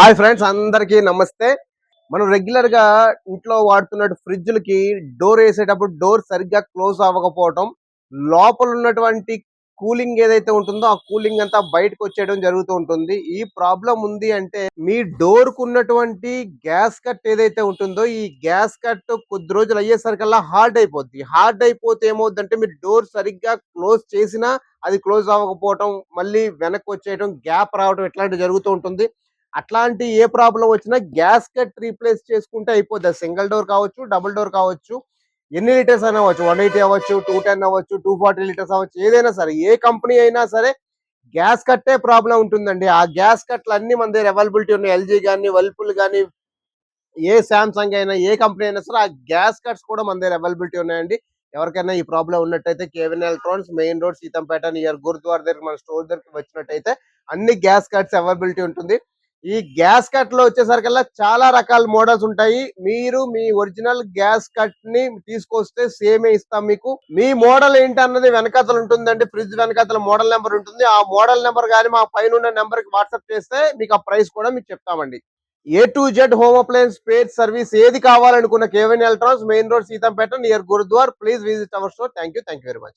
Hi friends, అందరికీ నమస్తే. మనం రెగ్యులర్ గా ఇంట్లో వాడుతున్నట్టు ఫ్రిడ్జ్‌లకి డోర్ ఏసేటప్పుడు డోర్ సరిగ్గా క్లోజ్ అవ్వకపోవటం, లోపల ఉన్నటువంటి కూలింగ్ ఏదైతే ఉంటుందో ఆ కూలింగ్ అంతా బయటకొచ్చేయడం జరుగుతూ ఉంటుంది. ఈ ప్రాబ్లమ్ ఉంది అంటే మీ డోర్‌కు ఉన్నటువంటి గ్యాస్ కట్ ఏదైతే ఉంటుందో ఈ గ్యాస్ కట్ కొద్ది రోజులు అయ్యేసరికల్లా హార్డ్ అయిపోద్ది. హార్డ్ అయిపోతే ఏమవుద్దంటే మీరు డోర్ సరిగ్గా క్లోజ్ చేసినా అది క్లోజ్ అవ్వకపోవటం, మళ్ళీ వెనక్కొచ్చేయడం, గ్యాప్ రావడం ఇట్లాంటివి జరుగుతూ ఉంటుంది. అట్లాంటి ఏ ప్రాబ్లమ్ వచ్చినా గ్యాస్కెట్ రీప్లేస్ చేసుకుంటే అయిపోద్ది. అది సింగిల్ డోర్ కావచ్చు, డబుల్ డోర్ కావచ్చు. ఎన్ని లీటర్స్ అయినా అవ్వచ్చు. 180 అవ్వచ్చు, 210 అవ్వచ్చు, 240 లీటర్స్ అవ్వచ్చు. ఏదైనా సరే, ఏ కంపెనీ అయినా సరే గ్యాస్ కట్టే ప్రాబ్లమ్ ఉంటుందండి. ఆ గ్యాస్ కట్లు అన్నీ మన దగ్గర అవైలబిలిటీ ఉన్నాయి. ఎల్జీ గాని, వర్ల్‌పూల్ గాని, ఏ సామ్‌సంగ్ అయినా, ఏ కంపెనీ అయినా సరే ఆ గ్యాస్ కట్స్ కూడా మన దగ్గర అవైలబిలిటీ ఉన్నాయండి. ఎవరికైనా ఈ ప్రాబ్లమ్ ఉన్నట్టయితే కేవీఎన్ electronics main road Seethampeta near గురుద్వార దగ్గర మన స్టోర్ దగ్గరికి వచ్చినట్టయితే అన్ని గ్యాస్ కట్స్ అవైలబిలిటీ ఉంటుంది. ఈ గ్యాస్ కట్ లో వచ్చేసరికల్లా చాలా రకాల మోడల్స్ ఉంటాయి. మీరు మీ ఒరిజినల్ గ్యాస్ కట్ ని తీసుకొస్తే సేమే ఇస్తాం మీకు. మీ మోడల్ ఏంటన్నది వెనకాతలు ఉంటుందండి. ఫ్రిడ్జ్ వెనకాతల మోడల్ నెంబర్ ఉంటుంది. ఆ మోడల్ నెంబర్ కానీ మా పైన ఉన్న నెంబర్ కి వాట్సాప్ చేస్తే మీకు ఆ ప్రైస్ కూడా మీకు చెప్తామండి. A to Z home appliance spare service ఏది కావాలనుకున్న KVN electronics main road Seethampeta near Gurudwara. Please visit our store. Thank you very much.